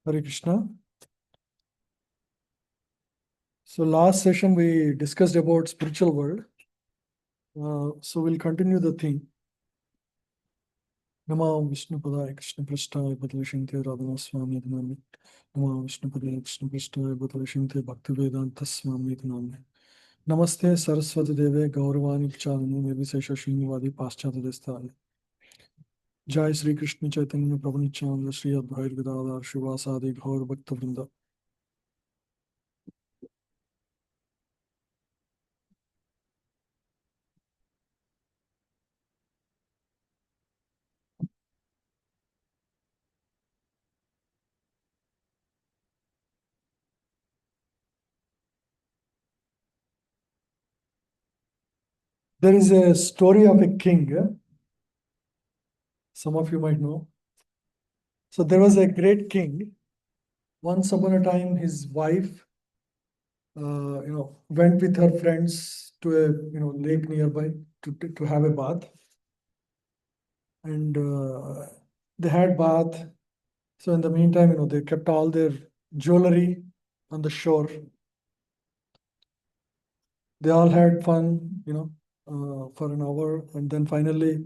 Hare Krishna. So last session we discussed about spiritual world. So we'll continue the theme. Namo Vishnu Padaya Krishna Prasthaya Bhadavishinte Radhana Swami Dhanami. Namo Vishnu Padaya Krishna Prasthaya Bhadavishinte Bhakti Vedanta Swami Dhanami. Namaste Saraswati Deve Gauravani Chalani Nirvisesha Srinivadi Paschata Destaya. Jai Sri Krishna Chaitanya Prabhu Nityananda Sri Advair Gadadhar Shivasadi Gaur Bhakta Vrinda. There is a story of a king. Some of you might know. So there was a great king. Once upon a time, his wife, went with her friends to a lake nearby to have a bath, and they had bath. So in the meantime, they kept all their jewelry on the shore. They all had fun, for an hour, and then finally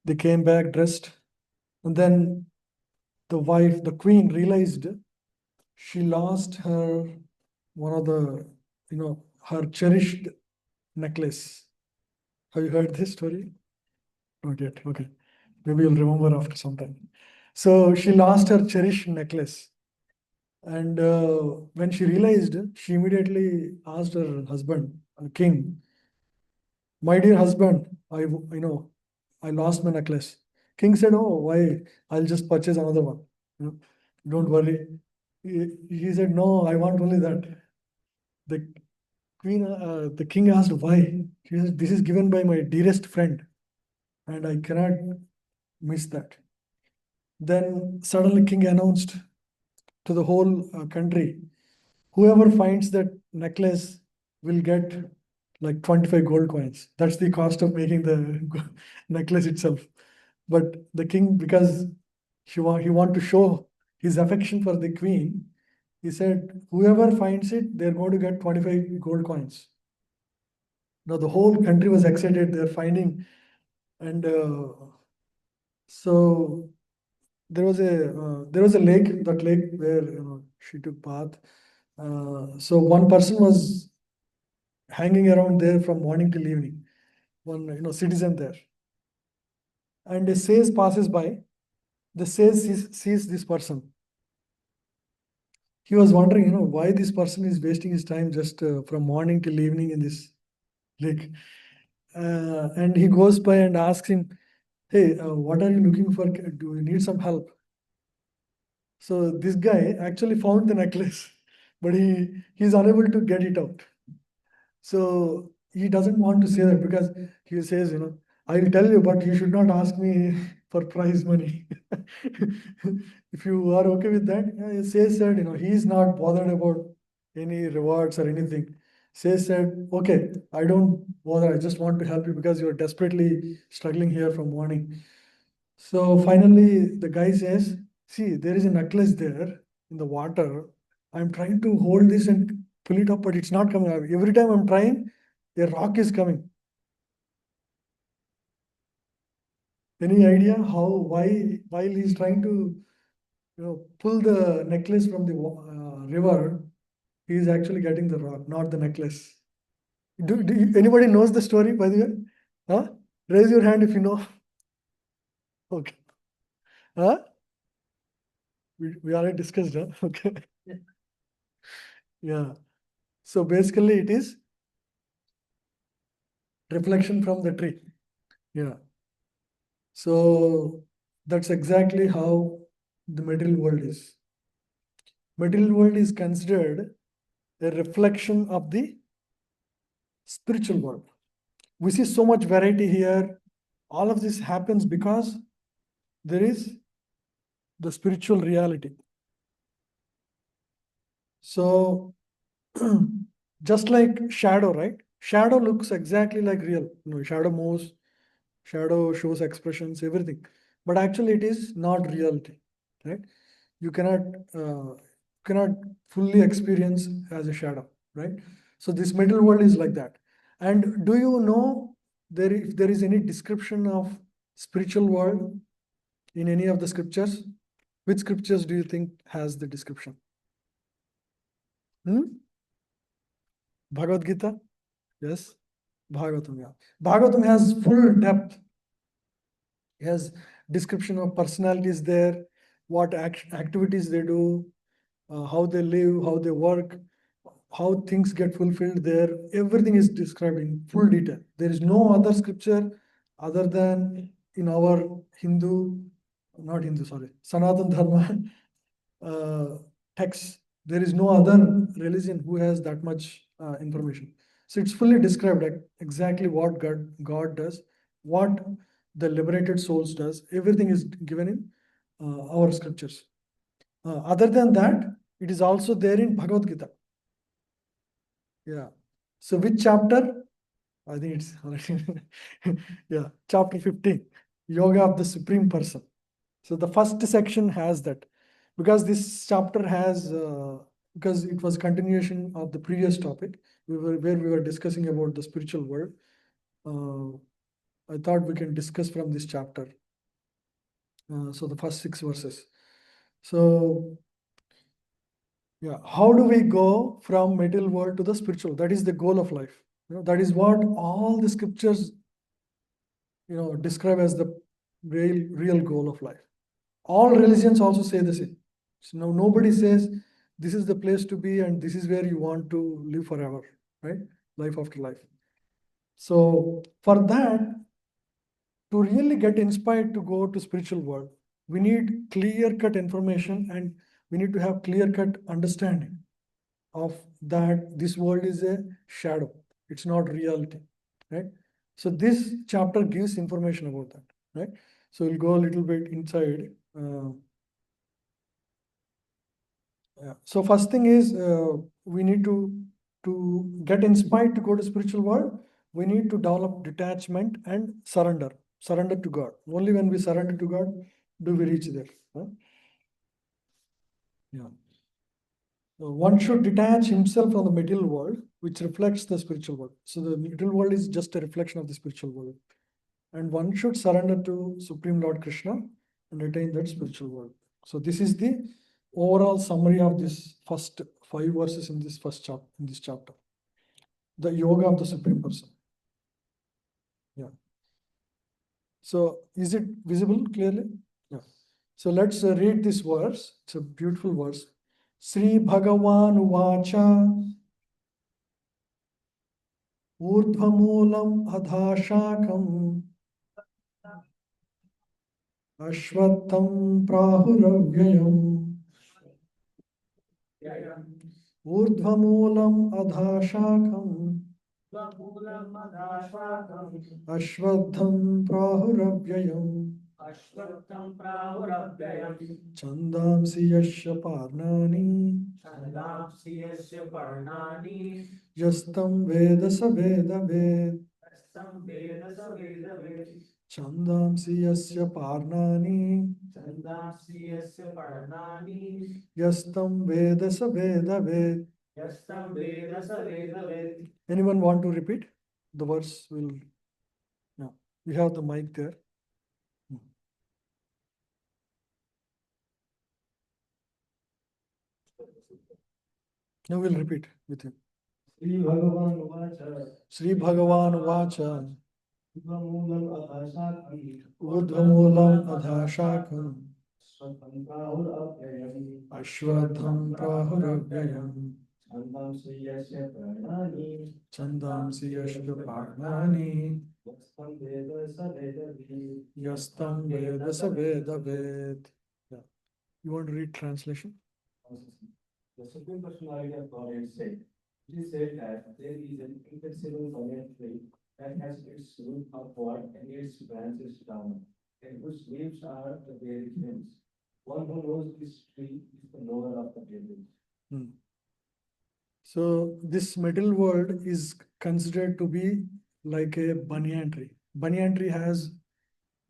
they came back dressed, and then the queen, realized she lost one of her cherished necklace. Have you heard this story? Not yet. Okay. Maybe you'll remember after some time. So she lost her cherished necklace. And when she realized, she immediately asked her husband, king, "My dear husband, I lost my necklace." King said, "Oh, why? I'll just purchase another one. You know, don't worry." He said, "No, I want only that." The the king asked why. She said, "This is given by my dearest friend, and I cannot miss that." Then suddenly king announced to the whole country, whoever finds that necklace will get like 25 gold coins. That's the cost of making the necklace itself. But the king, because he want to show his affection for the queen, he said, whoever finds it, they're going to get 25 gold coins. Now the whole country was excited. They're finding, and so there was a lake. That lake where she took bath. So one person was hanging around there from morning till evening. One citizen there, and a sage passes by. The sage sees this person. He was wondering, why this person is wasting his time just from morning till evening in this lake. And he goes by and asks him, "Hey, what are you looking for? Do you need some help?" So this guy actually found the necklace, but he's unable to get it out. So he doesn't want to say that because he says, "I'll tell you, but you should not ask me for prize money." If you are okay with that, Sage said, he's not bothered about any rewards or anything. Sage said, "Okay, I don't bother. I just want to help you because you're desperately struggling here from morning." So finally, the guy says, "See, there is a necklace there in the water. I'm trying to hold this and pull it up, but it's not coming out. Every time I'm trying, a rock is coming." Any idea why, while he's trying to, pull the necklace from the river, he is actually getting the rock, not the necklace? Anybody knows the story, by the way? Huh? Raise your hand if you know. Okay. Huh? We already discussed, huh? Okay. Yeah. So basically, it is reflection from the tree. Yeah. So that's exactly how the material world is. Material world is considered a reflection of the spiritual world. We see so much variety here. All of this happens because there is the spiritual reality. So just like shadow, right? Shadow looks exactly like real. Shadow moves, shadow shows expressions, everything. But actually it is not reality, right? you cannot fully experience as a shadow, right? So this middle world is like that. And do you know if there is any description of spiritual world in any of the scriptures? Which scriptures do you think has the description? Hmm? Bhagavad Gita? Yes. Bhagavatam, yeah. Bhagavatam has full depth. It has description of personalities there, what activities they do, how they live, how they work, how things get fulfilled there. Everything is described in full detail. There is no other scripture other than in our not Hindu, sorry, Sanatan Dharma uh, texts. There is no other religion who has that much information. So it's fully described exactly what God does, what the liberated souls does. Everything is given in our scriptures. Other than that, it is also there in Bhagavad Gita. Yeah. So which chapter? I think it's yeah, chapter 15, Yoga of the Supreme Person. So the first section has that, because this chapter has because it was continuation of the previous topic where we were discussing about the spiritual world. I thought we can discuss from this chapter. So the first 6 verses. So yeah, how do we go from material world to the spiritual? That is the goal of life. That is what all the scriptures describe as the real goal of life. All religions also say the same. So now nobody says this is the place to be and this is where you want to live forever, right? Life after life. So for that, to really get inspired to go to spiritual world, we need clear-cut information and we need to have clear-cut understanding of that this world is a shadow. It's not reality, right? So this chapter gives information about that, right? So we'll go a little bit inside. Yeah. So first thing is we need to get inspired to go to spiritual world. We need to develop detachment and surrender. Surrender to God. Only when we surrender to God do we reach there. Huh? Yeah. One should detach himself from the material world, which reflects the spiritual world. So the material world is just a reflection of the spiritual world. And one should surrender to Supreme Lord Krishna and attain that spiritual world. So this is the overall summary of this first 5 verses in this first chapter, in this chapter. The yoga of the Supreme Person. Yeah. So is it visible clearly? Yeah. So let's read this verse. It's a beautiful verse. Sri Bhagavan Vacha Urdhvamulam Adhashakam Ashwatam Prahuravyayam Urdhvamulam Adhashakam Ashwatam Prahuravyayam Chandamsi Yasya Parnani Yastam Veda Saveda Ved Chandamsi Yasya Parnani Yastam Veda Saveda Ved. Anyone want to repeat? The verse will. No. We have the mic there. Now we'll repeat with him. Sri Bhagavan Vacha Urdhvamulam Adhashakam Ashwatham Prahuravyayam Chandamsi Yashya Parnani Yastam Veda Saveda Ved. Yeah. You want to read translation? The Supreme Personality of Godhead said, it is said that there is an inflexible banyan tree that has its root upward and its branches down, and whose leaves are the very limbs. One who knows this tree is the knower of the devils. So this middle world is considered to be like a banyan tree. Banyan tree has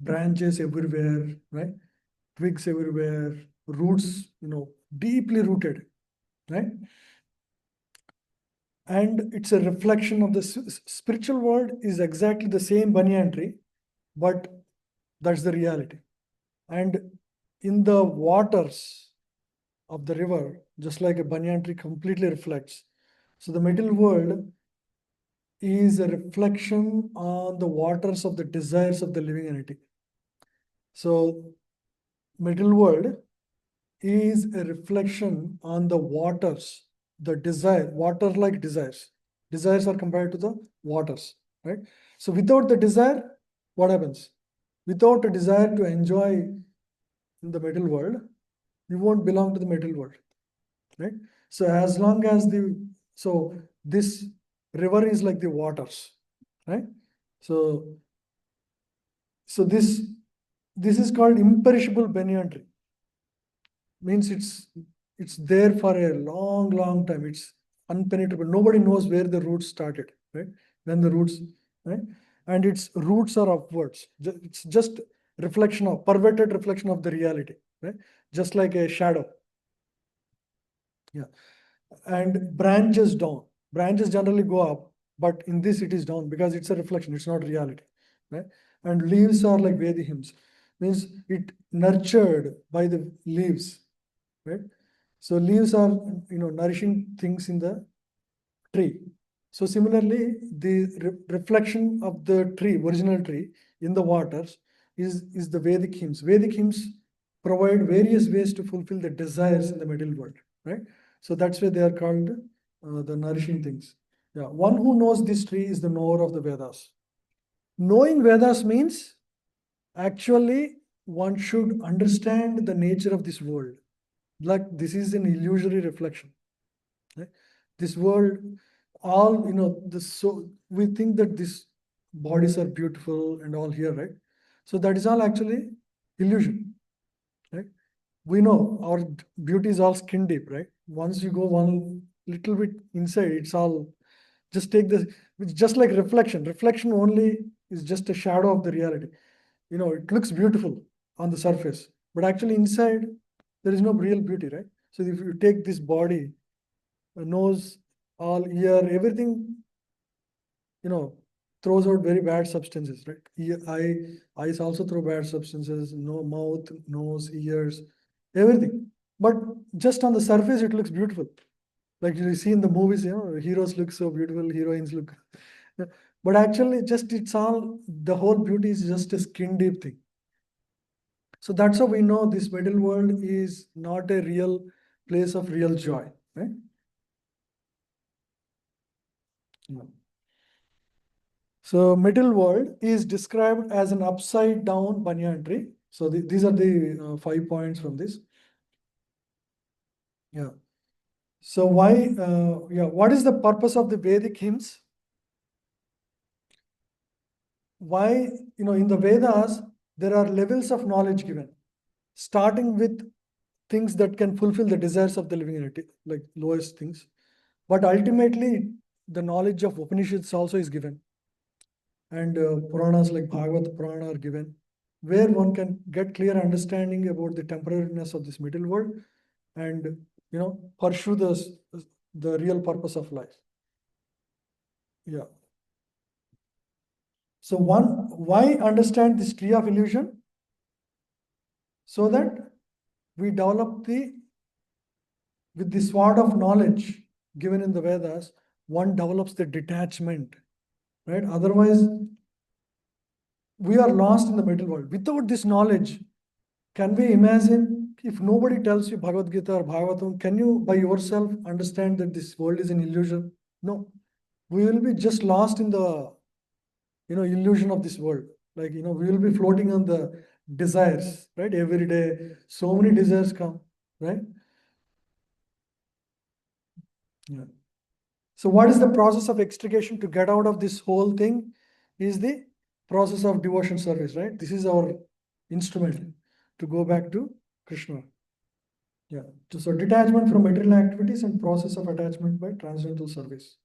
branches everywhere, right? Twigs everywhere, roots, deeply rooted, right? And it's a reflection of the spiritual world is exactly the same banyan tree, but that's the reality. And in the waters of the river, just like a banyan tree completely reflects. So the middle world is a reflection on the waters of the desires of the living entity. So middle world is a reflection on the waters, the desire, water like desires. Desires are compared to the waters, right? So without the desire, what happens? Without a desire to enjoy in the middle world, you won't belong to the middle world, right? So as long as this river is like the waters, right? So this is called imperishable banyan tree. Means it's there for a long time. It's unpenetrable. Nobody knows where the roots started, right? When the roots, right? And its roots are upwards. It's just perverted reflection of the reality, right? Just like a shadow. Yeah. And branches down. Branches generally go up, but in this it is down because it's a reflection, it's not reality, right? And leaves are like Vedi hymns, means it nurtured by the leaves, right? So leaves are, nourishing things in the tree. So similarly, the reflection of the tree, original tree, in the waters is the Vedic hymns. Vedic hymns provide various ways to fulfill the desires in the middle world, right? So that's why they are called the nourishing things. Yeah, one who knows this tree is the knower of the Vedas. Knowing Vedas means actually one should understand the nature of this world. Like this is an illusory reflection, right? This world, all this, so we think that these bodies are beautiful and all here, right? So that is all actually illusion, right? We know our beauty is all skin deep, right? Once you go one little bit inside, it's all, just take this, it's just like reflection only is just a shadow of the reality. It looks beautiful on the surface, but actually inside there is no real beauty, right? So if you take this body, nose, all ear, everything, you know, throws out very bad substances, right? Eyes also throw bad substances, no mouth, nose, ears, everything. But just on the surface, it looks beautiful. Like you see in the movies, heroes look so beautiful, heroines look. But actually, just it's all, the whole beauty is just a skin deep thing. So that's how we know this middle world is not a real place of real joy, right? No. So middle world is described as an upside down banyan tree. So these are the 5 points from this. Yeah. So what is the purpose of the Vedic hymns? Why, in the Vedas, there are levels of knowledge given, starting with things that can fulfill the desires of the living entity, like lowest things. But ultimately, the knowledge of Upanishads also is given. And Puranas like Bhagavad Purana are given, where one can get clear understanding about the temporariness of this middle world and pursue the real purpose of life. Yeah. So why understand this tree of illusion? So that we develop with the sword of knowledge given in the Vedas, one develops the detachment, right? Otherwise, we are lost in the middle world. Without this knowledge, can we imagine if nobody tells you Bhagavad Gita or Bhagavatam, can you by yourself understand that this world is an illusion? No. We will be just lost in the illusion of this world. Like, we will be floating on the desires, right? Every day, so many desires come, right? Yeah. So what is the process of extrication to get out of this whole thing? Is the process of devotion service, right? This is our instrument to go back to Krishna. Yeah. So detachment from material activities and process of attachment by transcendental service.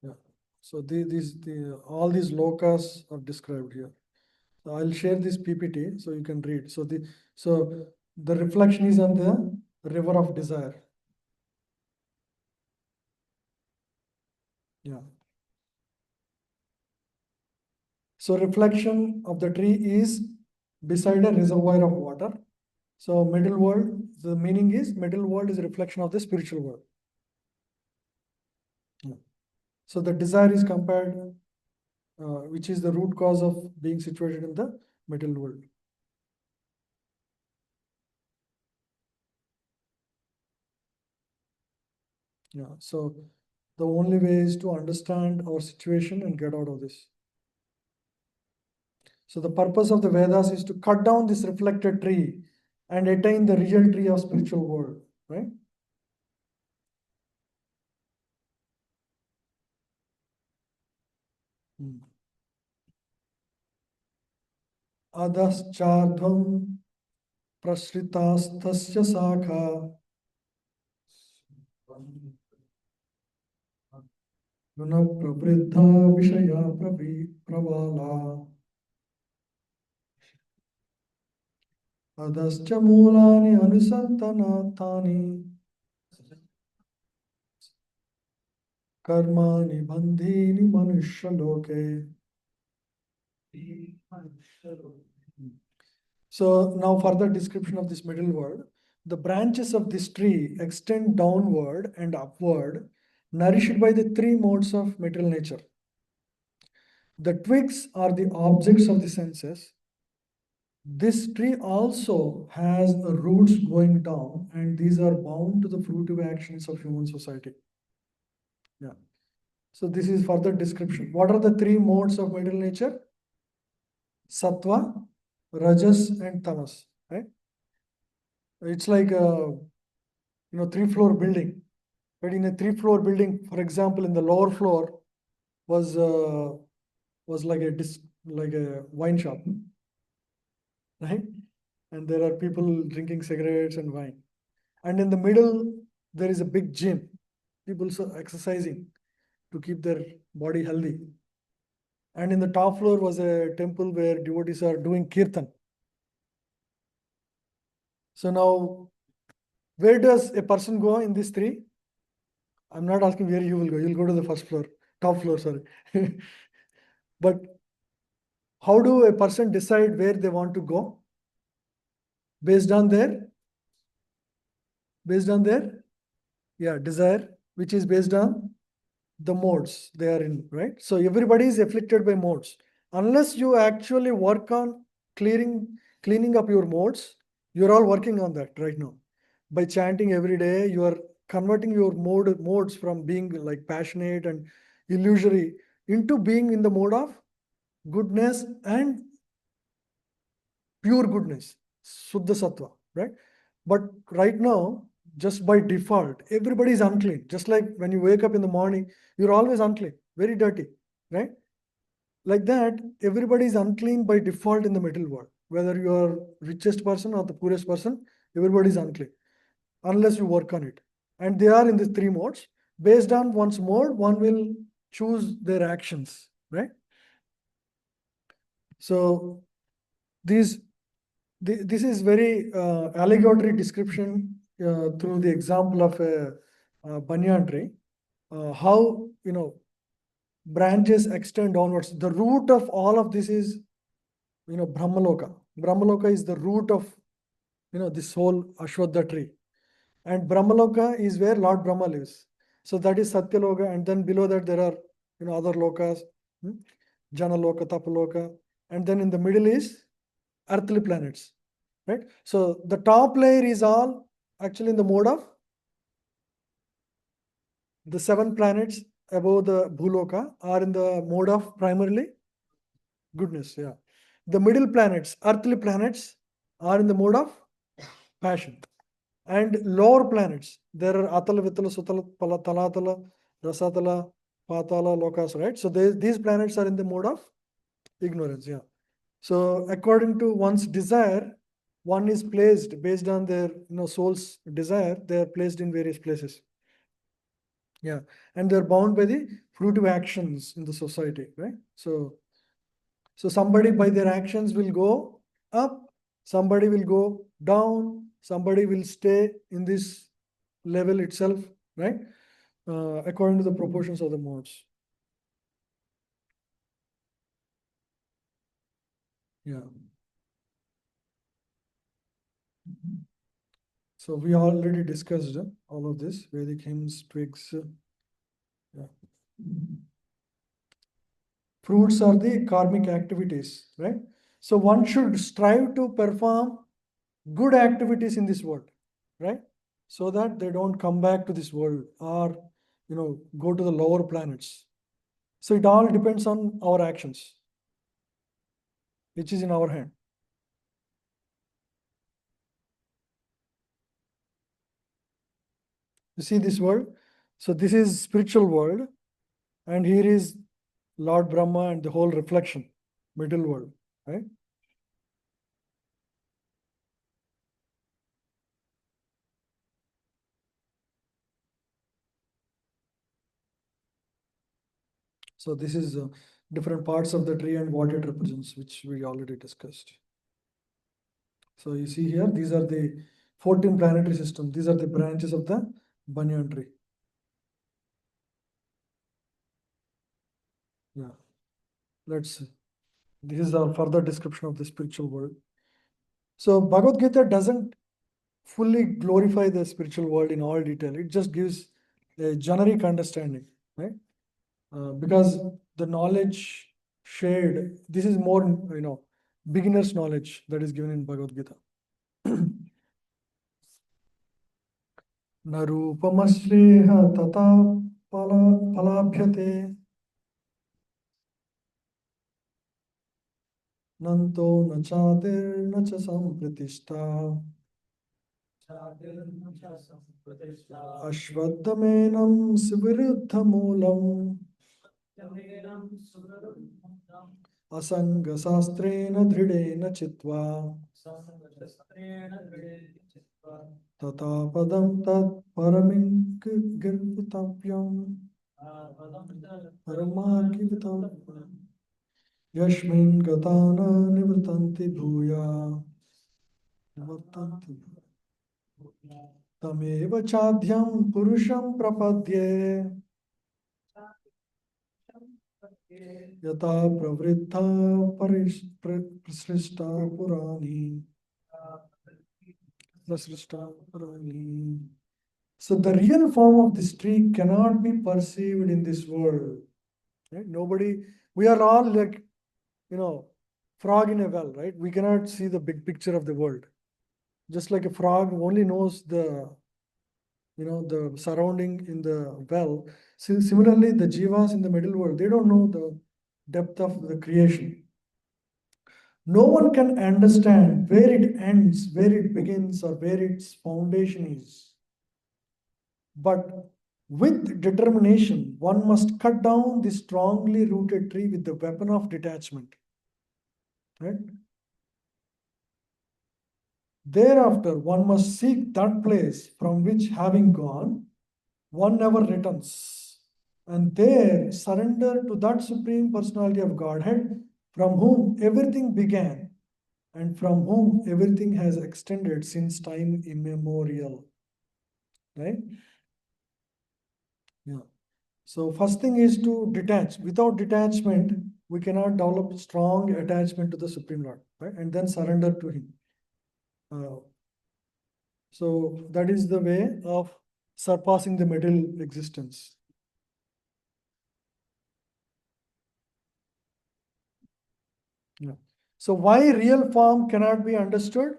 Yeah. So all these lokas are described here. I'll share this PPT so you can read. So the reflection is on the river of desire. Yeah. So reflection of the tree is beside a reservoir of water. So middle world, the meaning is middle world is a reflection of the spiritual world. Yeah. So the desire is compared, which is the root cause of being situated in the middle world. Yeah. So the only way is to understand our situation and get out of this. So the purpose of the Vedas is to cut down this reflected tree and attain the real tree of spiritual world, right? अधश्चार्धं प्रसृतास्तस्य शाखा गुण प्रवृद्धा विषया प्रवाला अधश्च मूलानि अनुसन्तनानि कर्माणि बन्धीनि मनुष्यलोके. So now further description of this middle world. The branches of this tree extend downward and upward, nourished by the three modes of material nature. The twigs are the objects of the senses. This tree also has roots going down, and these are bound to the fruitive actions of human society. Yeah. So this is further description. What are the three modes of material nature? Sattva, Rajas, and Tamas. Right? It's like a 3-floor building. But in a 3-floor building, for example, in the lower floor was like a wine shop, right? And there are people drinking cigarettes and wine. And in the middle, there is a big gym. People are exercising to keep their body healthy. And in the top floor was a temple where devotees are doing kirtan. So now, where does a person go in these three? I'm not asking where you will go. You'll go to the first floor, top floor, sorry. But how do a person decide where they want to go? Based on their desire, which is based on the modes they are in, right? So everybody is afflicted by modes. Unless you actually work on cleaning up your modes, you're all working on that right now. By chanting every day, you are converting your modes from being like passionate and illusory into being in the mode of goodness and pure goodness, Suddha Sattva, right? But right now, just by default, everybody is unclean. Just like when you wake up in the morning, you're always unclean, very dirty, right? Like that, everybody is unclean by default in the middle world. Whether you are richest person or the poorest person, everybody is unclean, unless you work on it. And they are in the three modes. Based on one's mode, one will choose their actions, right? So these this is very allegorical description through the example of a banyan tree. How branches extend downwards. The root of all of this is Brahmaloka. Brahmaloka is the root of this whole Ashwatha tree, and Brahmaloka is where Lord Brahma lives. So that is Satyaloka, and then below that there are other lokas, Janaloka, Tapaloka, and then in the middle is earthly planets, right? So the top layer is all actually in the mode of the 7 planets above the Bhuloka are in the mode of primarily goodness. Yeah. The middle planets, earthly planets, are in the mode of passion. And lower planets, there are Atala, Vitala, Sutala, Talatala, Rasatala, Patala, Lokas, right? So these planets are in the mode of ignorance. Yeah. So according to one's desire, one is placed based on their soul's desire. They are placed in various places. Yeah, and they're bound by the fruitive actions in the society, right? So So somebody by their actions will go up, somebody will go down, somebody will stay in this level itself, right? According to the proportions of the modes. Yeah. So we already discussed all of this, Vedic hymns, twigs. Yeah. Fruits are the karmic activities, right? So one should strive to perform good activities in this world, right? So that they don't come back to this world or, go to the lower planets. So it all depends on our actions, which is in our hand. You see this world? So this is spiritual world, and here is Lord Brahma and the whole reflection, middle world, right? So this is different parts of the tree and what it represents, which we already discussed. So you see here, these are the 14 planetary systems. These are the branches of the banyan tree. Yeah. Let's see. This is our further description of the spiritual world. So Bhagavad Gita doesn't fully glorify the spiritual world in all detail. It just gives a generic understanding, right? Because the knowledge shared, this is more, beginner's knowledge that is given in Bhagavad Gita. न रूपमश्रेह तथा फलाभ्यते नन्तो न चातिर्न च सम्प्रतिष्ठा अश्वत्थमेनं सुविरुद्धमूलम् असङ्गशास्त्रेण दृढेन चित्वा तथा पदं तत् परमिङ्गिर्वितव्यम् परमार्गिवितव्यम् यस्मिन् गता न निवर्तन्ति भूया निवर्तन्ति तमेव चाद्यं पुरुषं प्रपद्ये यथा प्रवृत्ता प्रसृष्टा पुराणी प्रसृष्टा पुराणी. So the real form of this tree cannot be perceived in this world. Right? Nobody, we are all like, frog in a well, right? We cannot see the big picture of the world. Just like a frog only knows the surrounding in the well. Similarly, the jivas in the middle world, they don't know the depth of the creation. No one can understand where it ends, where it begins, or where its foundation is. But with determination, one must cut down this strongly rooted tree with the weapon of detachment. Right? Thereafter, one must seek that place from which, having gone, one never returns, and there surrender to that Supreme Personality of Godhead from whom everything began and from whom everything has extended since time immemorial. Right? Yeah. So first thing is to detach. Without detachment, we cannot develop strong attachment to the Supreme Lord, right? And then surrender to Him. So that is the way of surpassing the middle existence. Yeah. So why real form cannot be understood?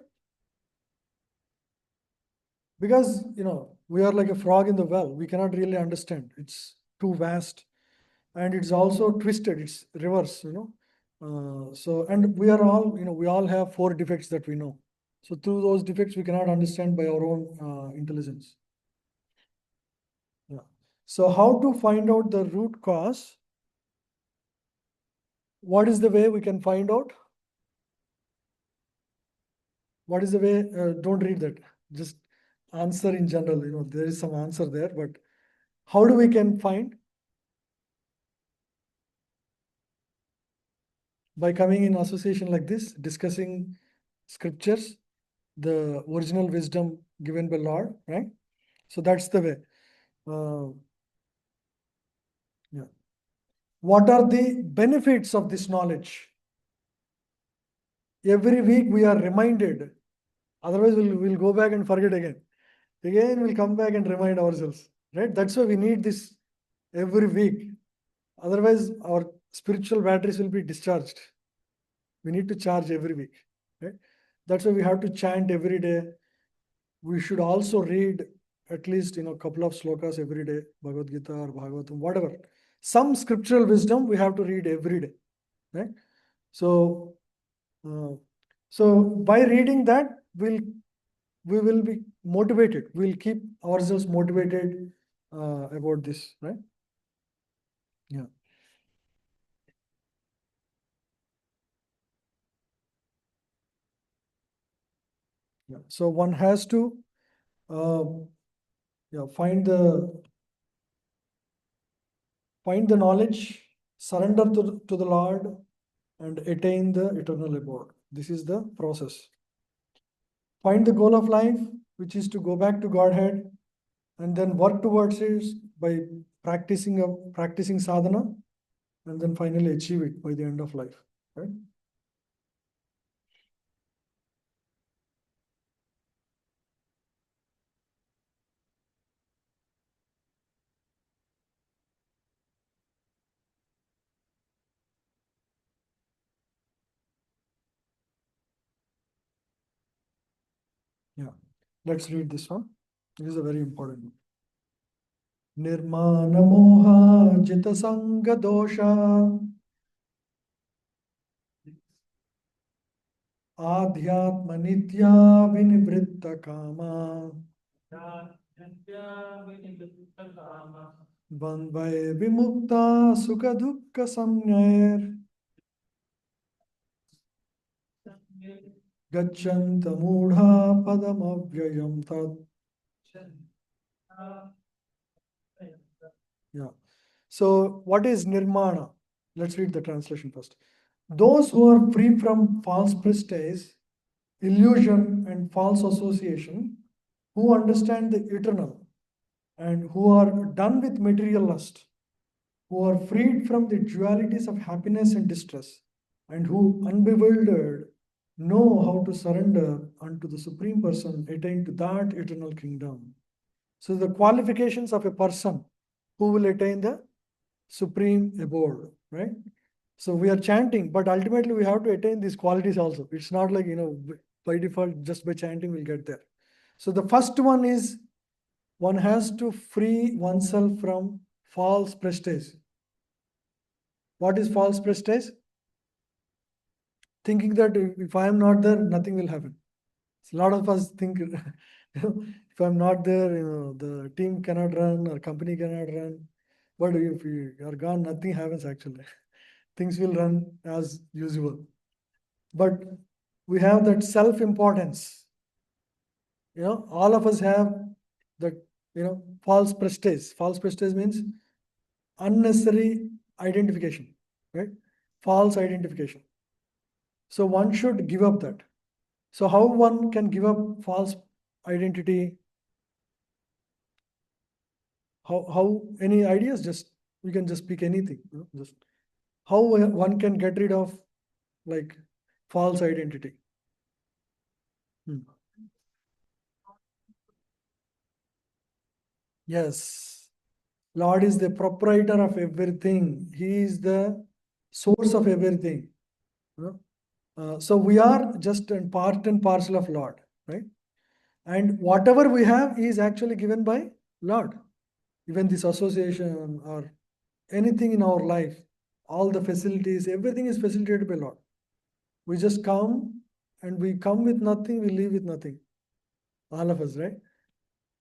Because we are like a frog in the well. We cannot really understand. It's too vast, and it's also twisted. It's reverse. So and we are all we all have 4 defects that we know. So through those defects we cannot understand by our own intelligence. Yeah. So how to find out the root cause? What is the way we can find out? What is the way? Don't read that. Just answer in general. There is some answer there, but how do we can find? by coming in association like this, discussing scriptures, the original wisdom given by Lord, right? So that's the way. Yeah. What are the benefits of this knowledge? Every week we are reminded. Otherwise, we'll go back and forget again. Again, we'll come back and remind ourselves. Right? That's why we need this every week. Otherwise, our spiritual batteries will be discharged. We need to charge every week. Right? That's why we have to chant every day. We should also read at least a couple of slokas every day, Bhagavad Gita or Bhagavatam, whatever. Some scriptural wisdom we have to read every day. Right? So so by reading that, we will be motivated. We'll keep ourselves motivated about this, right? Yeah. Yeah. So one has to uh, yeah, find the knowledge, surrender to the Lord, and attain the eternal abode. This is the process. Find the goal of life, which is to go back to Godhead, and then work towards it by practicing sadhana, and then finally achieve it by the end of life. Right? Yeah. Let's read this one. This is a very important one. Nirmana moha jita sanga dosha adhyatma nitya vinivritta kama bandhvai vimukta sukha dukkha samnair gacchanta mudha padam avyayam tat. Yeah. So what is nirmana? Let's read the translation first. Those who are free from false prestige, illusion, and false association, who understand the eternal, and who are done with material lust, who are freed from the dualities of happiness and distress, and who, unbewildered, know how to surrender unto the Supreme Person, attain to that eternal kingdom. So, the qualifications of a person who will attain the supreme abode, right? So we are chanting, but ultimately we have to attain these qualities also. It's not like, by default, just by chanting, we'll get there. So the first one is one has to free oneself from false prestige. What is false prestige? Thinking that if I am not there, nothing will happen. So a lot of us think, if I'm not there, the team cannot run or company cannot run. But if you are gone, nothing happens actually. Things will run as usual. But we have that self-importance. All of us have that, false prestige. False prestige means unnecessary identification, right? False identification. So one should give up that. So how one can give up false identity? How any ideas? Just we can just pick anything. Just how one can get rid of like false identity. Hmm. Yes. Lord is the proprietor of everything. He is the source of everything. So we are just a part and parcel of Lord, right? And whatever we have is actually given by Lord. Even this association or anything in our life, all the facilities, everything is facilitated by Lord. We just come and we come with nothing, we leave with nothing. All of us, right?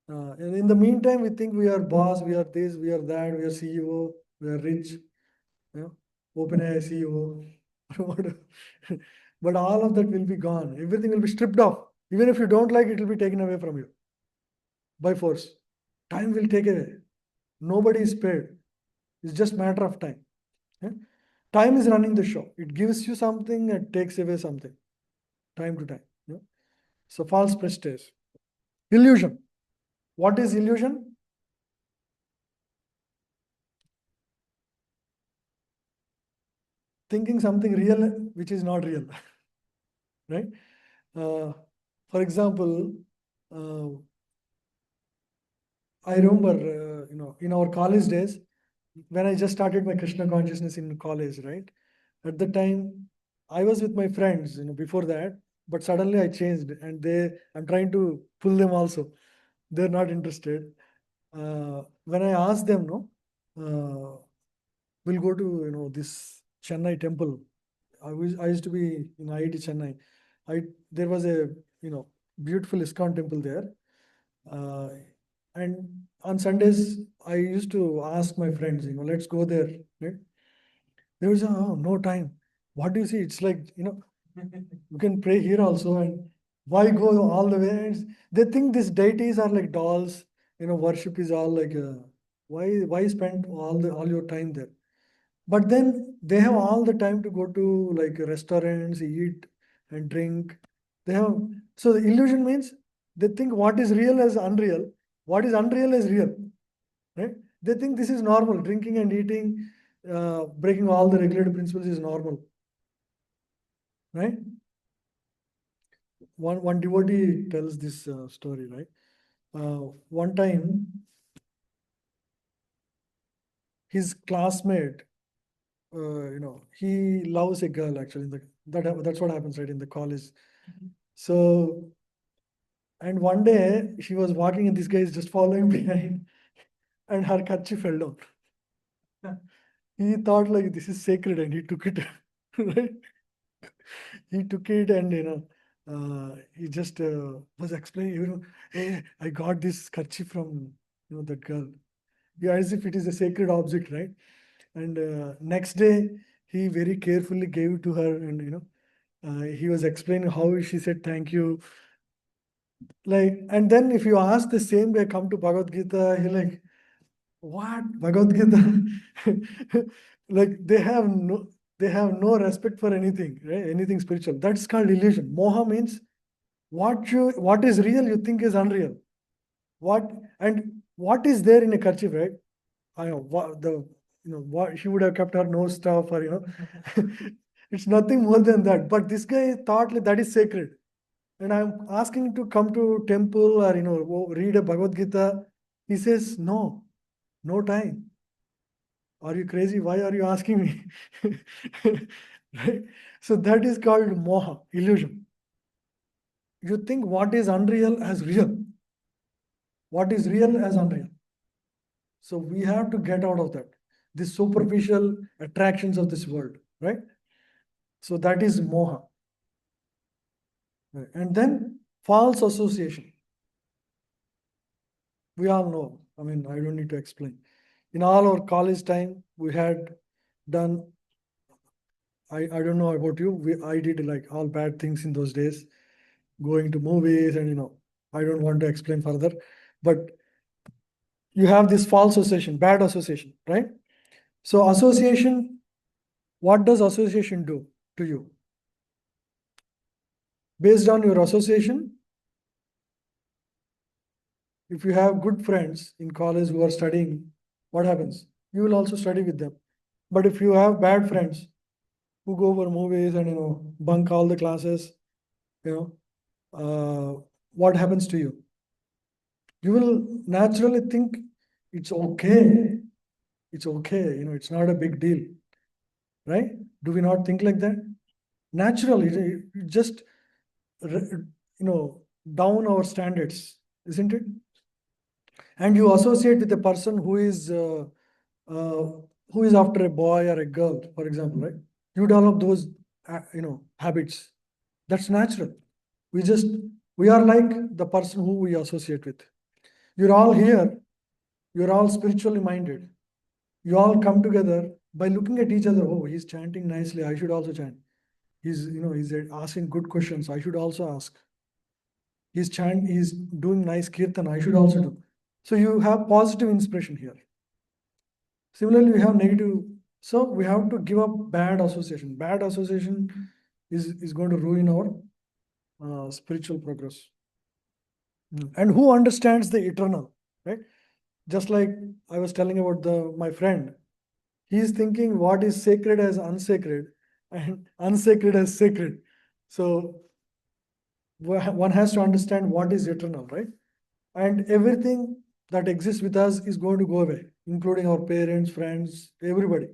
And in the meantime, we think we are boss, we are this, we are that, we are CEO, we are rich, OpenAI CEO, whatever. But all of that will be gone. Everything will be stripped off. Even if you don't like it, will be taken away from you by force. Time will take away. Nobody is spared. It's just matter of time. Time is running the show. It gives you something and takes away something, time to time. So false prestige. Illusion. What is illusion? Thinking something real which is not real, right? For example, uh, I remember, in our college days, when I just started my Krishna consciousness in college, right? At the time, I was with my friends, before that, but suddenly I changed, and I'm trying to pull them also. They're not interested. When I asked them, no, we'll go to, this Chennai temple. I used to be in IIT Chennai. There was a, beautiful ISKCON temple there. Uh, and on Sundays, I used to ask my friends, let's go there. Right? They would say, oh, no time. What do you see? It's like, you can pray here also. And why go all the way? They think these deities are like dolls. Worship is all like, why spend all your time there? But then they have all the time to go to like restaurants, eat and drink. They have, so the illusion means they think what is real as unreal, what is unreal is real, right? They think this is normal. Drinking and eating, breaking all the regulated principles is normal, right? One devotee tells this story, right? One time, his classmate, he loves a girl actually. That's what happens, right, in the college. So, and one day she was walking and this guy is just following behind and her kerchief fell down. He thought like this is sacred and he took it, right? He took it and, he just was explaining, hey, I got this kerchief from, that girl. Yeah, as if it is a sacred object, right? And next day, he very carefully gave it to her and, he was explaining how she said thank you. Like, and then if you ask the same guy come to Bhagavad Gita, he like, what Bhagavad Gita? Like they have no respect for anything, right? Anything spiritual. That's called illusion. Moha means what is real you think is unreal. What is there in a kerchief, right? I know what she would have kept her nose stuff or it's nothing more than that. But this guy thought like that is sacred. And I'm asking to come to temple or read a Bhagavad Gita. He says, no time. Are you crazy? Why are you asking me? Right? So that is called moha, illusion. You think what is unreal as real. What is real as unreal. So we have to get out of that. The superficial attractions of this world, right? So that is moha. Right? And then false association. We all know. I mean, I don't need to explain. In all our college time, we had done, I don't know about you, I did like all bad things in those days, going to movies and I don't want to explain further, but you have this false association, bad association, right? So association, what does association do to you? Based on your association, if you have good friends in college who are studying, what happens? You will also study with them. But if you have bad friends who go for movies and bunk all the classes, what happens to you? You will naturally think it's okay. It's okay. It's not a big deal, right? Do we not think like that? Naturally, it just down our standards, isn't it? And you associate with a person uh, who is after a boy or a girl, for example, right? You develop those habits. That's natural. We are like the person who we associate with. You're all here, you're all spiritually minded. You all come together by looking at each other. Oh, he's chanting nicely, I should also chant. He's asking good questions, I should also ask. He's doing nice kirtan, I should also do. So you have positive inspiration here. Similarly, we have negative So we have to give up bad association. Bad association is going to ruin our spiritual progress. And who understands the eternal, right? Just like I was telling about my friend, he is thinking what is sacred as unsacred and unsacred as sacred. So one has to understand what is eternal, right? And everything that exists with us is going to go away, including our parents, friends, everybody.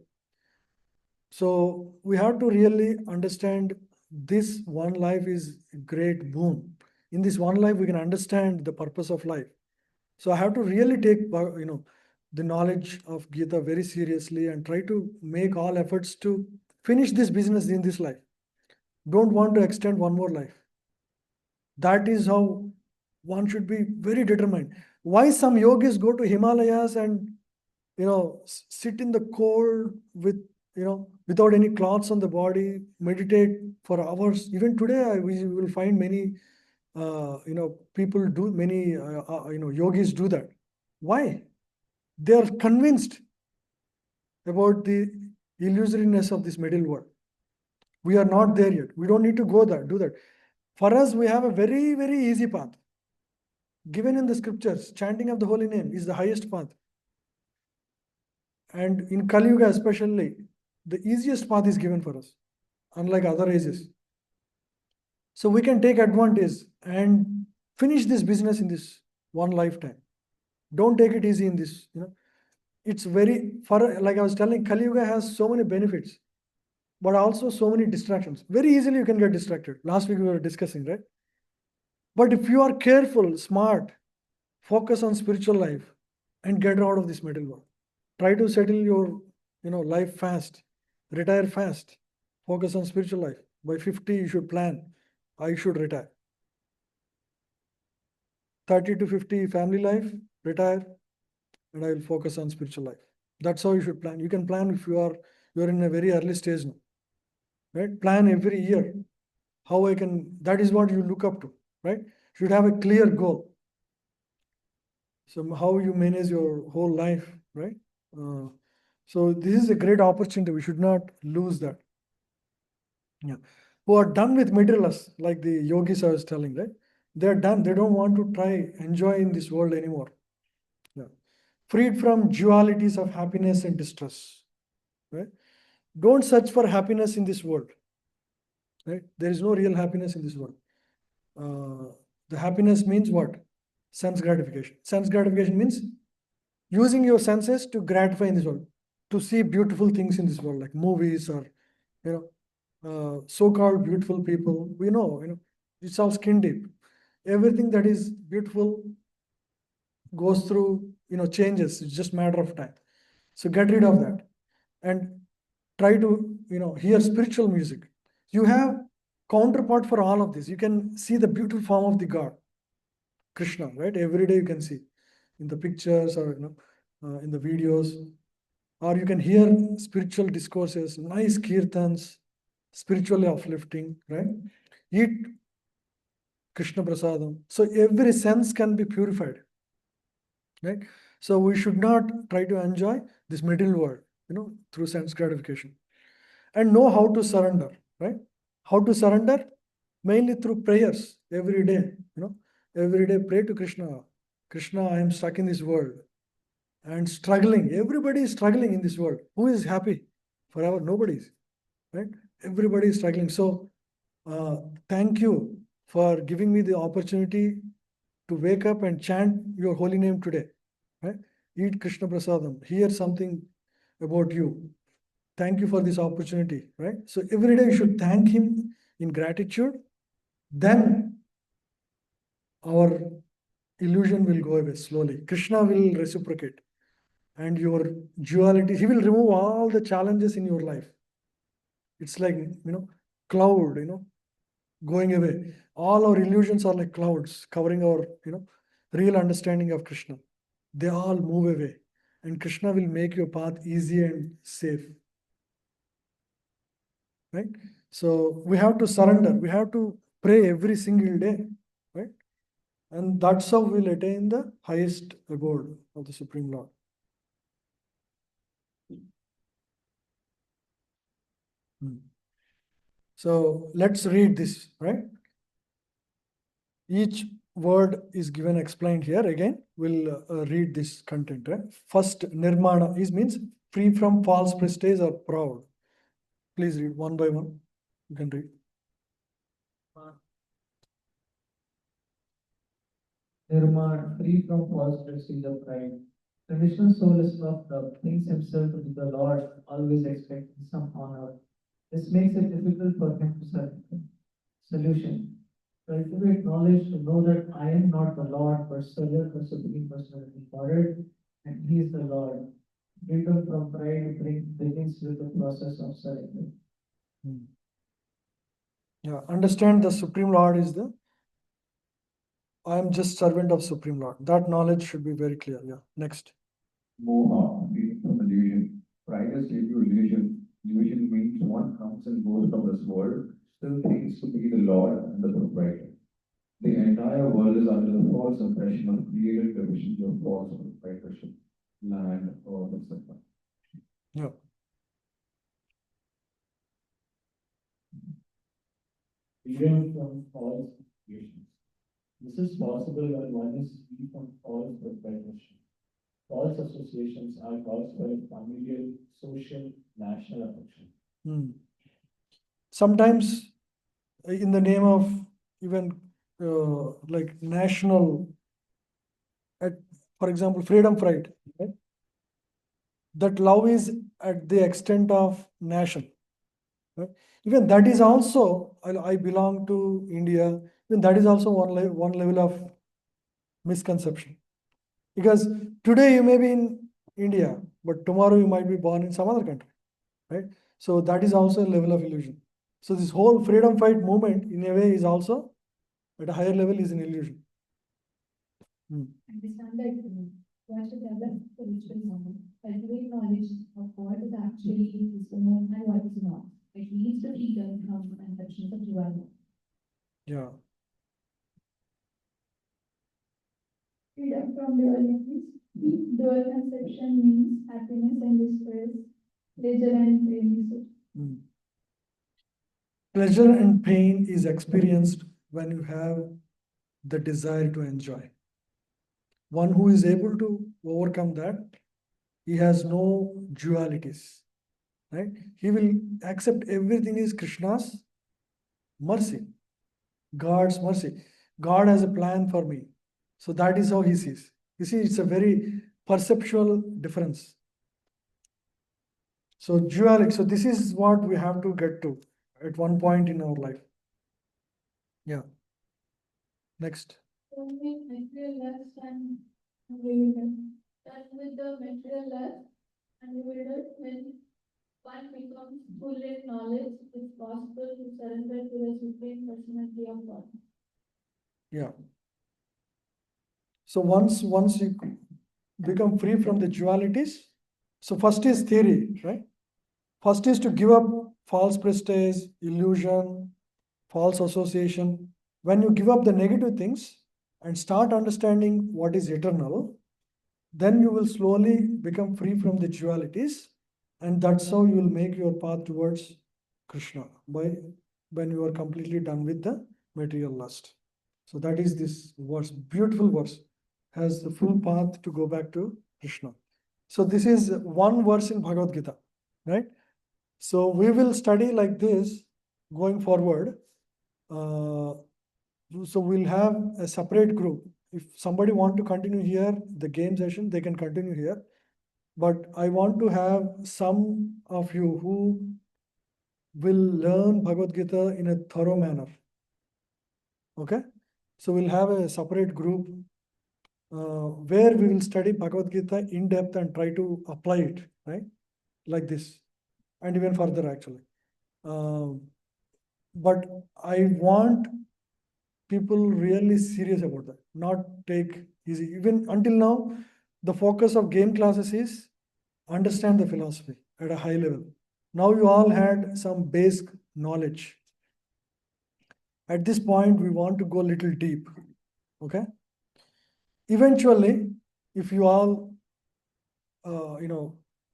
So we have to really understand this one life is a great boon. In this one life, we can understand the purpose of life. So I have to really take the knowledge of Gita very seriously and try to make all efforts to finish this business in this life. Don't want to extend one more life. That is how one should be very determined. Why some yogis go to Himalayas and sit in the cold with without any cloths on the body, meditate for hours. Even today, we will find many people do many yogis do that. Why? They are convinced about the illusoriness of this middle world. We are not there yet. We don't need to go there, do that. For us, we have a very, very easy path. Given in the scriptures, chanting of the holy name is the highest path. And in Kali Yuga especially, the easiest path is given for us, unlike other ages. So we can take advantage and finish this business in this one lifetime. Don't take it easy in this, it's very for like I was telling, Kali Yuga has so many benefits, but also so many distractions. Very easily you can get distracted. Last week we were discussing, right? But if you are careful, smart, focus on spiritual life and get out of this middle world. Try to settle your life fast, retire fast, focus on spiritual life. By 50, you should plan. I should retire. 30 to 50 family life, retire, and I will focus on spiritual life. That's how you should plan. You can plan if you're in a very early stage now. Right? Plan every year. How I can, that is what you look up to, right? Should have a clear goal. So how you manage your whole life, right? So this is a great opportunity. We should not lose that. Yeah. Who are done with materialists, like the yogis I was telling, right? They're done. They don't want to try enjoy in this world anymore. Yeah. Freed from dualities of happiness and distress. Right? Don't search for happiness in this world. Right? There is no real happiness in this world. The happiness means what? Sense gratification. Sense gratification means using your senses to gratify in this world, to see beautiful things in this world, like movies or so-called beautiful people. We know, it's all skin deep. Everything that is beautiful goes through, changes. It's just matter of time. So get rid of that and try to, hear spiritual music. You have counterpart for all of this. You can see the beautiful form of the God, Krishna, right? Every day you can see in the pictures or in the videos, or you can hear spiritual discourses, nice kirtans, spiritually uplifting, right? Eat Krishna prasadam. So every sense can be purified, right? So we should not try to enjoy this middle world, through sense gratification, and know how to surrender, right? How to surrender? Mainly through prayers every day, every day pray to Krishna. Krishna, I am stuck in this world and struggling. Everybody is struggling in this world. Who is happy forever? Nobody is, right? Everybody is struggling. So thank you for giving me the opportunity to wake up and chant your holy name today, right? Eat Krishna prasadam, hear something about you. Thank you for this opportunity, right? So every day you should thank him in gratitude. Then our illusion will go away slowly. Krishna will reciprocate, and your duality, he will remove all the challenges in your life. It's like, cloud, going away. All our illusions are like clouds covering our, real understanding of Krishna. They all move away, and Krishna will make your path easy and safe. Right? So we have to surrender. We have to pray every single day, right? And that's how we'll attain the highest abode of the Supreme Lord. Hmm. So let's read this, right? Each word is given explained here. Again, we'll read this content, right? First, nirmana is means free from false prestige or proud. Please read one by one. You can read. Nirman, free from false prestige of pride. Traditional soul is puffed up, thinks himself to be the Lord, always expecting some honor. This makes it difficult for him to surrender. Solution. Cultivate knowledge to know that I am not the Lord, but servant the Supreme Personality Godhead, and He is the Lord. Freedom from pride begins with the process of surrender. Hmm. Yeah, understand the Supreme Lord is the I am just servant of Supreme Lord. That knowledge should be very clear. Yeah. Next. Moha, freedom from illusion. Pride is due to illusion. Illusion means one comes and goes from this world, still thinks to be the Lord and the proprietor. The entire world is under the false impression of created divisions of false proprietorship, land, earth, etc. Yeah. Freedom from false creations. This is possible when one is free from false proprietorship. False associations are caused by familial, social, national affection. Hmm. Sometimes, in the name of even like national, at, for example, freedom fight, right? That love is at the extent of nation. Right? Even that is also, I belong to India, even that is also one level of misconception. Because today you may be in India, but tomorrow you might be born in some other country, right? So that is also a level of illusion. So this whole freedom fight movement, in a way, is also at a higher level is an illusion. Understand that one should develop spiritual knowledge, cultivate knowledge of what is actually wisdom and what is not. It leads to freedom from conceptions of duality. Yeah. Freedom from dualities. Dual conception means happiness and distress, pleasure and pain. Mm. Pleasure and pain is experienced when you have the desire to enjoy. One who is able to overcome that, he has no dualities, right? He will accept everything is Krishna's mercy, God's mercy. God has a plan for me. So that is how he sees. You see, it's a very perceptual difference. So duality, so this is what we have to get to at one point in our life. Yeah. Next. Only material lust and bewilderment. That with the material lust and bewildered, when one becomes full in knowledge, it's possible to surrender to the Supreme Personality of God. Yeah. So once you become free from the dualities, so first is theory, right? First is to give up false prestige, illusion, false association. When you give up the negative things and start understanding what is eternal, then you will slowly become free from the dualities, and that's how you will make your path towards Krishna by when you are completely done with the material lust. So that is this verse, beautiful verse, has the full path to go back to Krishna. So this is one verse in Bhagavad Gita, right? So we will study like this going forward. So we'll have a separate group. If somebody want to continue here, the game session, they can continue here. But I want to have some of you who will learn Bhagavad Gita in a thorough manner. Okay? So we'll have a separate group where we will study Bhagavad Gita in depth and try to apply it, right? Like this, and even further actually. But I want people really serious about that, not take easy. Even until now, the focus of game classes is understand the philosophy at a high level. Now you all had some basic knowledge. At this point, we want to go a little deep. Okay? Eventually, if you all,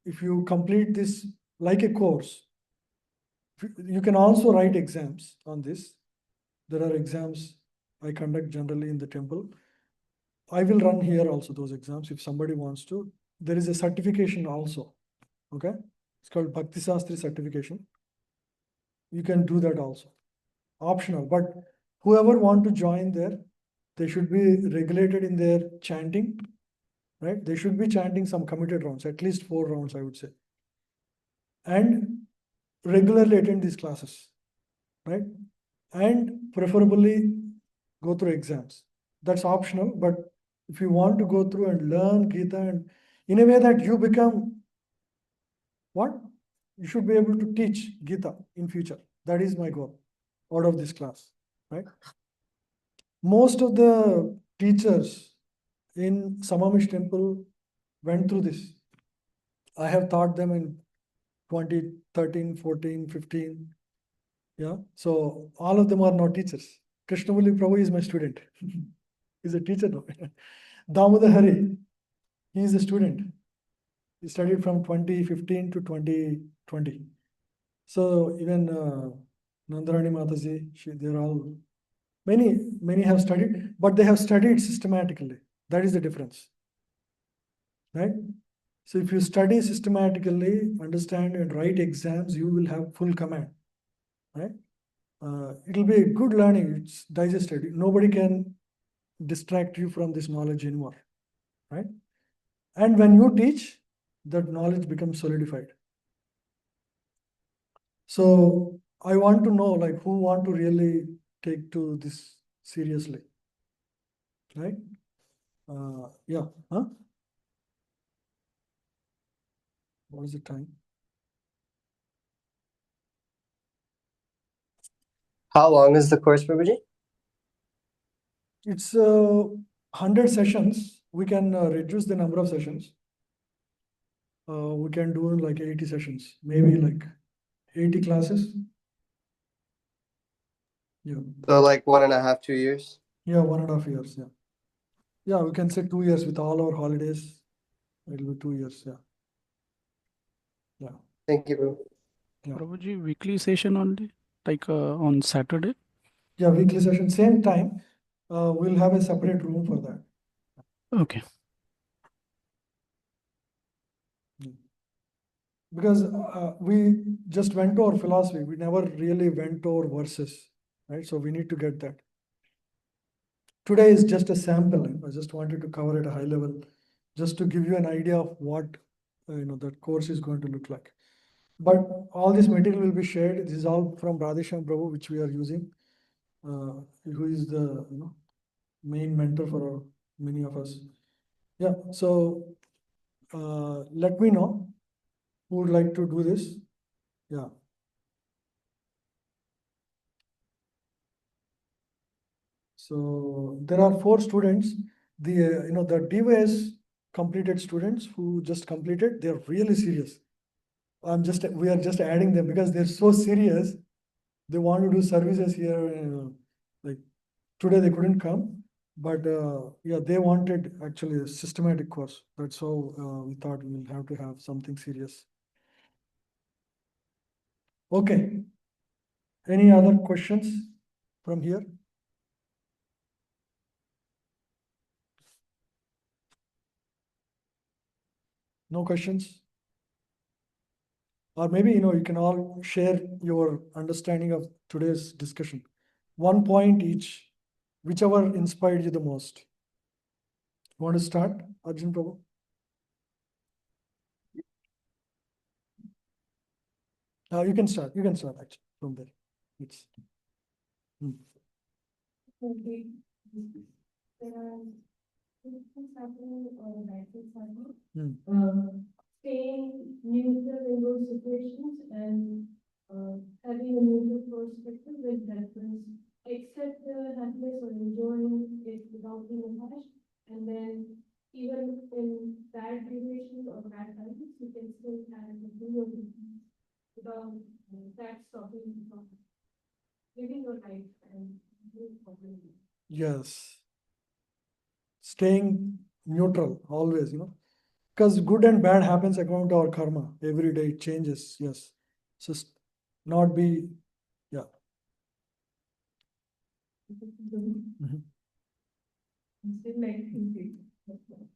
if you complete this like a course, You can also write exams on this. There are exams I conduct generally in the temple. I will run here also those exams if somebody wants to. There is a certification also. Okay, it's called Bhakti Sastri certification. You can do that also, optional. But whoever want to join there, they should be regulated in their chanting, right? They should be chanting some committed rounds, at least 4 rounds, I would say, and regularly attend these classes, right? And preferably go through exams. That's optional, but if you want to go through and learn Gita and in a way that you become what? You should be able to teach Gita in future. That is my goal out of this class, right? Most of the teachers in Samamish temple went through this. I have taught them in 2013, 14, 15. Yeah. So all of them are now teachers. Krishnamurli Prabhu is my student. He's a teacher now. Damodar Hari, he is a student. He studied from 2015 to 2020. So even Nandarani Mataji, they're all, many have studied, but they have studied systematically. That is the difference, right? So if you study systematically, understand and write exams, you will have full command, right? It'll be a good learning. It's digested. Nobody can distract you from this knowledge anymore, right? And when you teach, that knowledge becomes solidified. So I want to know, like, who want to really take to this seriously, right? Yeah. Huh? What is the time? How long is the course, Prabhuji? It's 100 sessions. We can reduce the number of sessions. We can do like 80 sessions, maybe like 80 classes. Yeah. So like 1.5, 2 years? Yeah, 1.5 years. Yeah. Yeah, we can say 2 years with all our holidays. It'll be 2 years. Yeah. Yeah. Thank you, Prabhu. Yeah. Prabhuji, weekly session only, like on Saturday? Yeah, weekly session, same time. We'll have a separate room for that. Okay. Because we just went to our philosophy. We never really went to our verses, right? So we need to get that. Today is just a sample. I just wanted to cover at a high level, just to give you an idea of what that course is going to look like. But all this material will be shared. This is all from Radhesham Prabhu, which we are using, who is the main mentor for many of us. Yeah. So let me know who would like to do this. Yeah. So there are 4 students. The DYS completed students who just completed, they're really serious. We are just adding them because they're so serious. They want to do services here. Like today they couldn't come, but yeah, they wanted actually a systematic course. That's how we thought we'll have to have something serious. Okay. Any other questions from here? No questions? Or maybe, you can all share your understanding of today's discussion. 1 point each, whichever inspired you the most. You want to start, Arjun Prabhu? You can start actually from there. It's. Okay. There are two things happening or bad things happening. Staying neutral in those situations and having a neutral perspective with reference, accept the happiness or enjoying it without being attached, and then even in bad situations or bad times, you can still have a real without that stopping you from living your life and moving forward. Yes. Staying neutral always, because good and bad happens according to our karma. Every day it changes. Yes. So not be, yeah. Mhm. I'm still like thinking,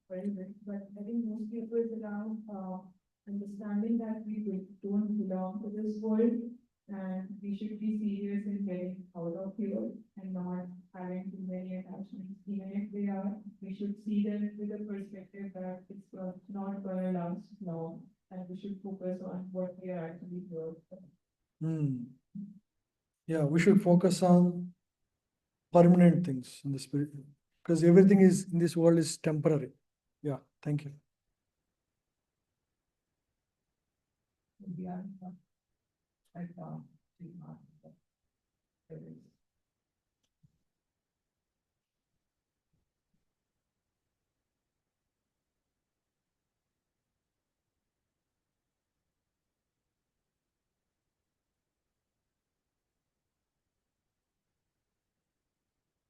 very big, but I think most people is around understanding that we don't belong to this world and we should be serious in getting out of here and not having too many attachments. Even if they are, we should see them with a perspective that it's not gonna last long and we should focus on what we are actually here for. Hmm. Yeah, we should focus on permanent things in the spirit, because everything is in this world is temporary. Yeah, thank you. We are like,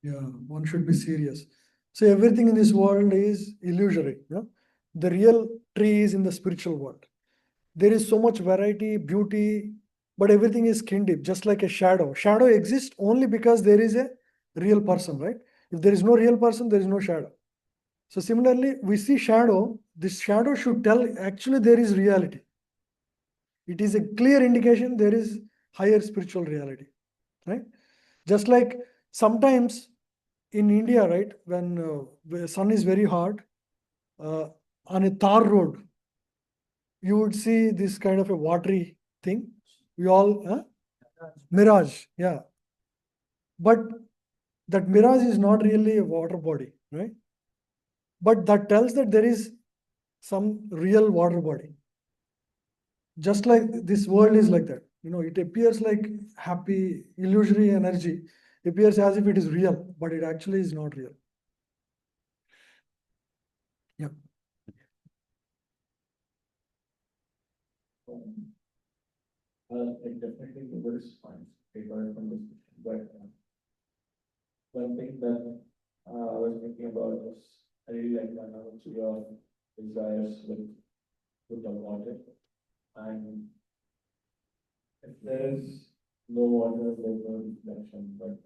Yeah, one should be serious. So everything in this world is illusory. The real tree is in the spiritual world. There is so much variety, beauty, but everything is skin deep, just like a shadow. Shadow exists only because there is a real person, right? If there is no real person, there is no shadow. So similarly, we see shadow. This shadow should tell actually there is reality. It is a clear indication there is higher spiritual reality, right? Just like sometimes in India, right, when the sun is very hot, on a tar road, you would see this kind of a watery thing. We all, mirage, yeah. But that mirage is not really a water body, right? But that tells that there is some real water body. Just like this world is like that. It appears like happy, illusory energy, appears as if it is real, but it actually is not real. Yeah. It definitely the worst points we got from this, but one thing that I was thinking about was I really like the analogy of desires with the water, and if there is no water, there's no reflection, but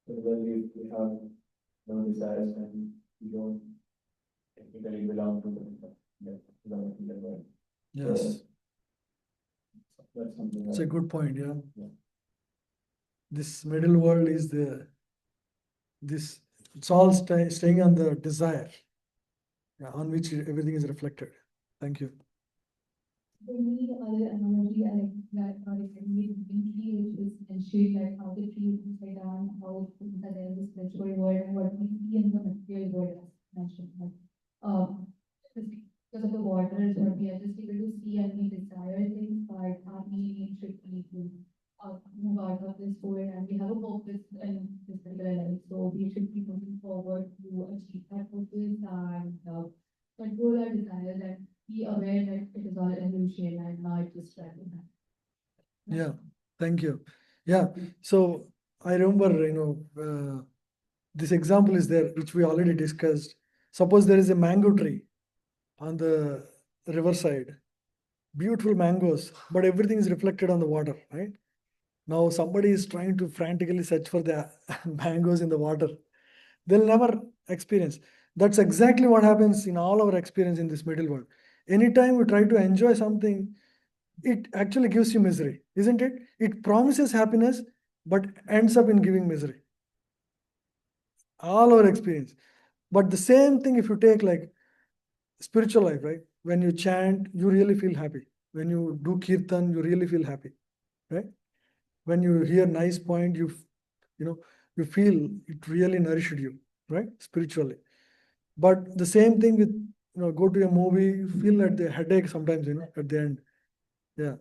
similarly, if we have no desires, then we don't technically belong to the world. Yes. That's something It's that, a good point, yeah. Yeah. This middle world is it's all staying on the desire, yeah, on which everything is reflected. Thank you. For me, the other analogy I like that we tree, which is mentioned like how the tree is upside down, how that there is a spiritual world, and what we see in the material world as mentioned. Like, because of the water is what we are just able to see and we desire things, but our need should be to move out of this world and we have a purpose in this particular life. So we should be moving forward to achieve that purpose and control our desires and be aware that it is all illusion and not just that. Yeah, thank you. Yeah, so I remember, this example is there, which we already discussed. Suppose there is a mango tree on the riverside, beautiful mangoes, but everything is reflected on the water, right? Now somebody is trying to frantically search for the mangoes in the water. They'll never experience. That's exactly what happens in all our experience in this middle world. Anytime we try to enjoy something, it actually gives you misery, isn't it? It promises happiness, but ends up in giving misery. All our experience. But the same thing if you take like spiritual life, right? When you chant, you really feel happy. When you do kirtan, you really feel happy, right? When you hear nice point, you feel it really nourished you, right? Spiritually. But the same thing with, go to a movie, you feel at the headache sometimes, at the end. Yeah.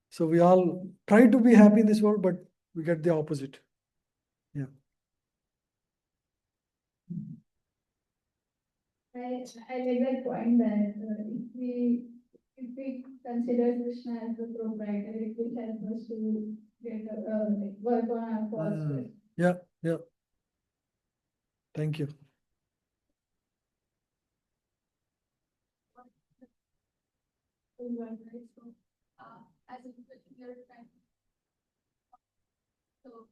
So we all try to be happy in this world, but we get the opposite. Yeah. I like that point that if we consider Krishna as the provider, it will help us to get like work on our cause first. Yeah, yeah. Thank you. Right? So, as a we are trying So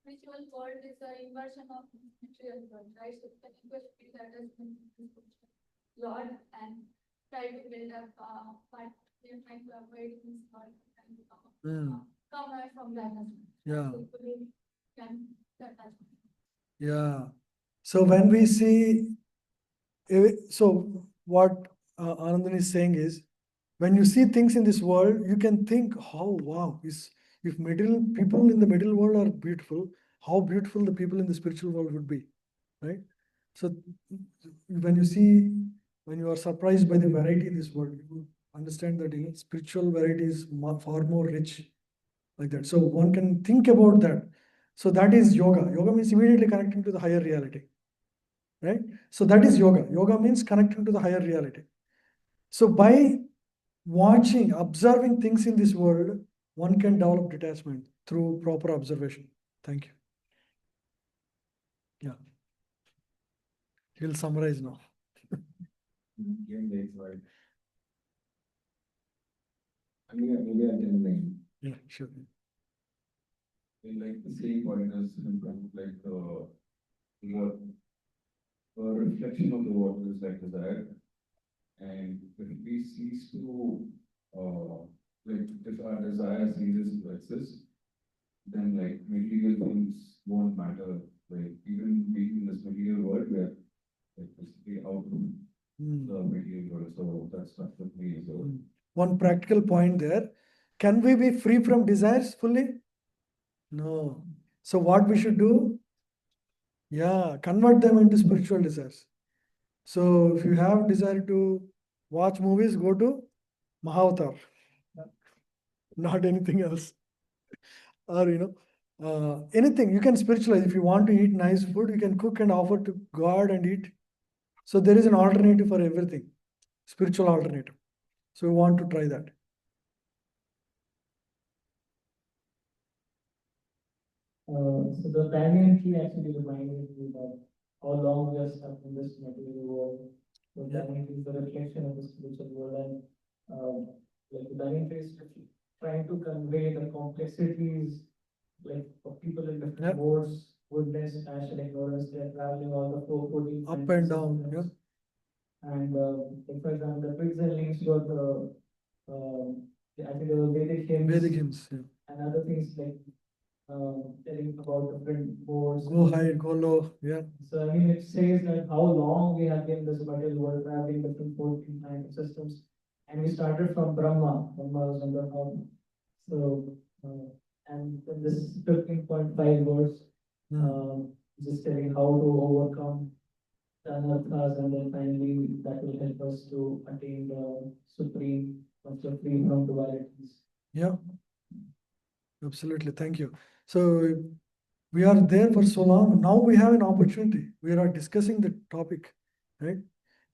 spiritual world is the inversion of material world, right? So can you just feel that as Lord and try to build up, but they're trying to avoid this Lord and come away from that as well. Yeah. Hopefully can that as well. Yeah. So when we see, so what Anandan is saying is, when you see things in this world, you can think, how wow, if middle people in the middle world are beautiful, how beautiful the people in the spiritual world would be, right? So when you see, when you are surprised by the variety in this world, you understand that spiritual variety is far more rich, like that. So one can think about that. So that is yoga. Yoga means immediately connecting to the higher reality, right? So that is yoga. Yoga means connecting to the higher reality. So by watching, observing things in this world, one can develop detachment through proper observation. Thank you. Yeah. He'll summarize now. Right. Maybe I can name. Yeah, sure. Like the same pointers in front, like what a reflection of the water is like desire. And if we cease to like if our desire ceases to exist, then like material things won't matter. Like even being in this material world, we are like basically out of the material world. So that's not with me. So One practical point there. Can we be free from desires fully? No. So what we should do? Yeah, convert them into spiritual desires. So if you have desire to watch movies, go to Mahavatar, not anything else. Or anything you can spiritualize. If you want to eat nice food, you can cook and offer to God and eat. So there is an alternative for everything, spiritual alternative. So we want to try that. So the banyan tree actually reminded me that how long we are stuck in this material world. The banyan tree is the reflection of the spiritual world, and like the banyan tree is trying to convey the complexities, like of people in different modes, goodness, passion, ignorance. They are traveling all the 414 Up and down. Yeah. And like for example, the twigs and links got I think the Vedic hymns. Vedic hymns. Yeah. And other things like telling about different modes. Go high, go low. Yeah. So I mean, it says that how long we have been in this material world, traveling different 14 kind of systems, and we started from Brahma. Brahma was on the top. So and then this 15.5 verse, just telling how to overcome the anarthas, and then finally that will help us to attain the supreme, once you're free from dualities. Yeah. Absolutely. Thank you. So we are there for so long. Now we have an opportunity. We are discussing the topic, right?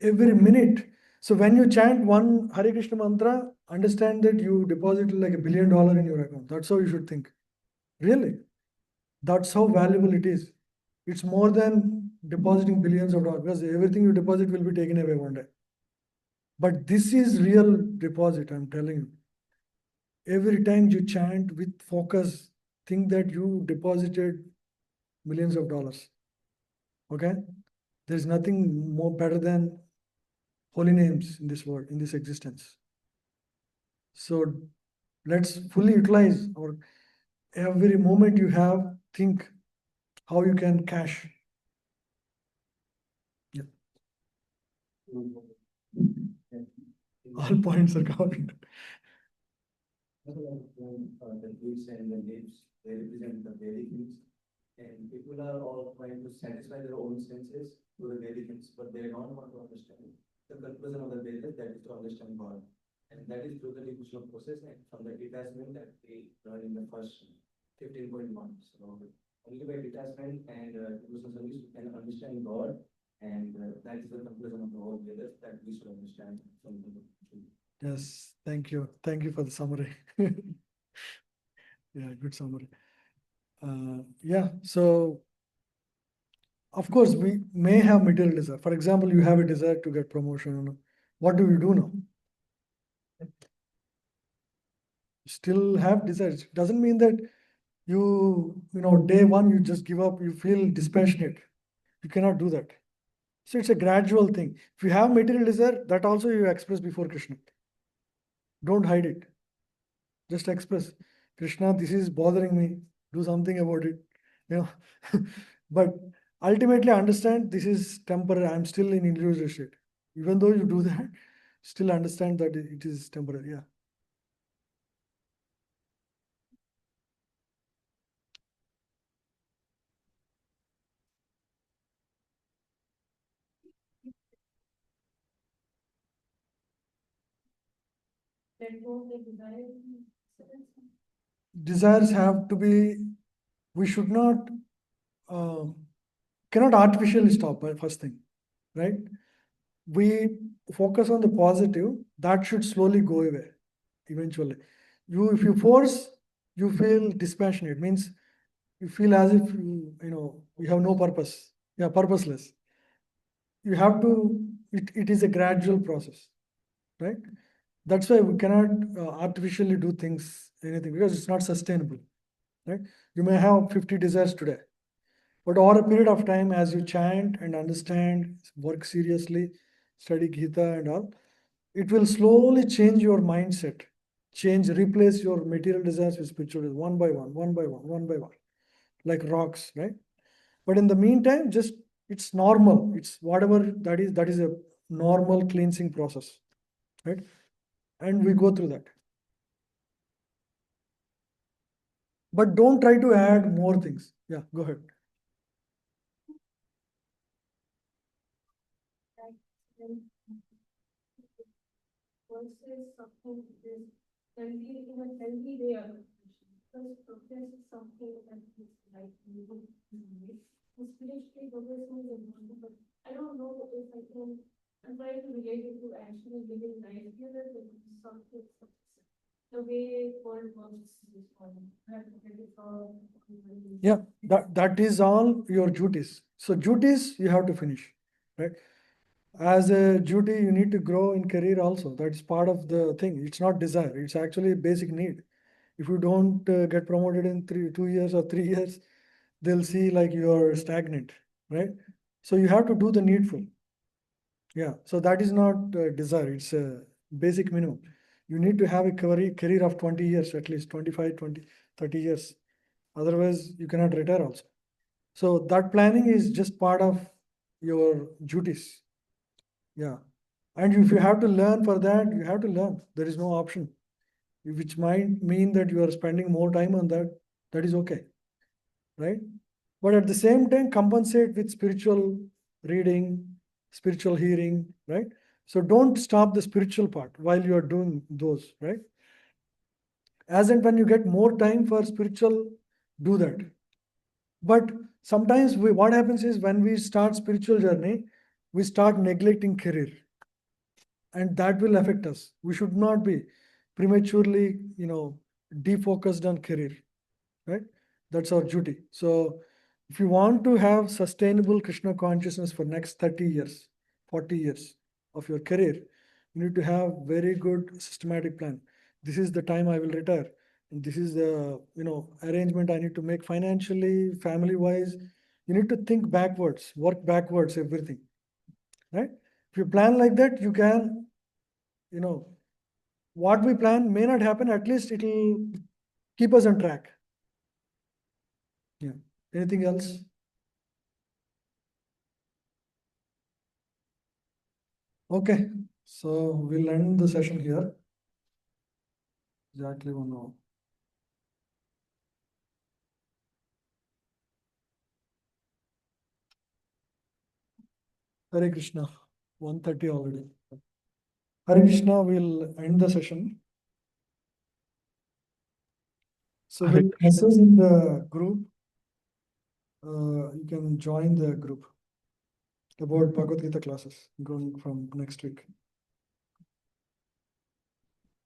Every minute. So when you chant one Hare Krishna mantra, understand that you deposited like $1 billion in your account. That's how you should think. Really. That's how valuable it is. It's more than depositing billions of dollars, because everything you deposit will be taken away one day. But this is real deposit, I'm telling you. Every time you chant with focus, think that you deposited millions of dollars. Okay? There's nothing more better than holy names in this world, in this existence. So let's fully utilize, or every moment you have, think how you can cash. Yeah. All points are covered. The roots and the leaves, they represent the Vedic things. And people are all trying to satisfy their own senses through the Vedic things, but they don't want to understand the conclusion of the Vedas, that is to understand God. And that is through the devotional process and from the detachment that we learn in the first 15.1. So only by detachment and devotional service we can understand God, and that is the conclusion of the whole Vedas that we should understand from the book. Yes, thank you. Thank you for the summary. Yeah, good summary. Yeah, so of course we may have material desire. For example, you have a desire to get promotion. What do you do now? Still have desires. Doesn't mean that You know, day one, you just give up, you feel dispassionate. You cannot do that. So it's a gradual thing. If you have material desire, that also you express before Krishna. Don't hide it. Just express, Krishna, this is bothering me. Do something about it. You know, but ultimately understand this is temporary. I'm still in illusory state. Even though you do that, still understand that it is temporary. Yeah. Let go of the desire. Desires have to be. We should not. Cannot artificially stop. First thing, right? We focus on the positive. That should slowly go away. Eventually, if you force, you feel dispassionate. Means you feel as if you have no purpose. Yeah, purposeless. You have to. It is a gradual process, right? That's why we cannot artificially do things anything because it's not sustainable, right? You may have 50 desires today, but over a period of time, as you chant and understand, work seriously, study Gita and all, it will slowly change your mindset, replace your material desires with spiritual desires, one by one, one by one, one by one, like rocks, right? But in the meantime, just it's normal. It's whatever that is a normal cleansing process, right? And we go through that. But don't try to add more things. Yeah, go ahead. Versus something that is healthy in a healthy way of because progress is something that is like moving spiritually progressing is important, but I don't know if I can. I'm trying to relate it to actually living life here that is something the way world works is one. Yeah, that is all your duties. So duties you have to finish, right? As a duty, you need to grow in career also. That's part of the thing. It's not desire. It's actually a basic need. If you don't get promoted in 2 years or 3 years, they'll see like you're stagnant, right? So you have to do the needful. Yeah. So that is not desire. It's a basic minimum. You need to have a career of 20 years, at least 25, 20, 30 years. Otherwise, you cannot retire also. So that planning is just part of your duties. Yeah. And if you have to learn for that, you have to learn. There is no option, which might mean that you are spending more time on that. That is okay, right? But at the same time, compensate with spiritual reading, spiritual hearing, right? So don't stop the spiritual part while you are doing those, right? As and when you get more time for spiritual, do that. But sometimes what happens is when we start spiritual journey, we start neglecting career, and that will affect us. We should not be prematurely, defocused on career, right? That's our duty. So if you want to have sustainable Krishna consciousness for next 30 years, 40 years of your career, you need to have very good systematic plan. This is the time I will retire. And this is the, arrangement I need to make financially, family wise. You need to think backwards, work backwards, everything, right? If you plan like that, you can, what we plan may not happen, at least it will keep us on track. Yeah. Anything else? Okay, so we'll end the session here. Exactly 1 hour. Hare Krishna, 1:30 already. Hare Krishna, we'll end the session. So Hare we'll message in the group. You can join the group about Bhagavad Gita classes going from next week.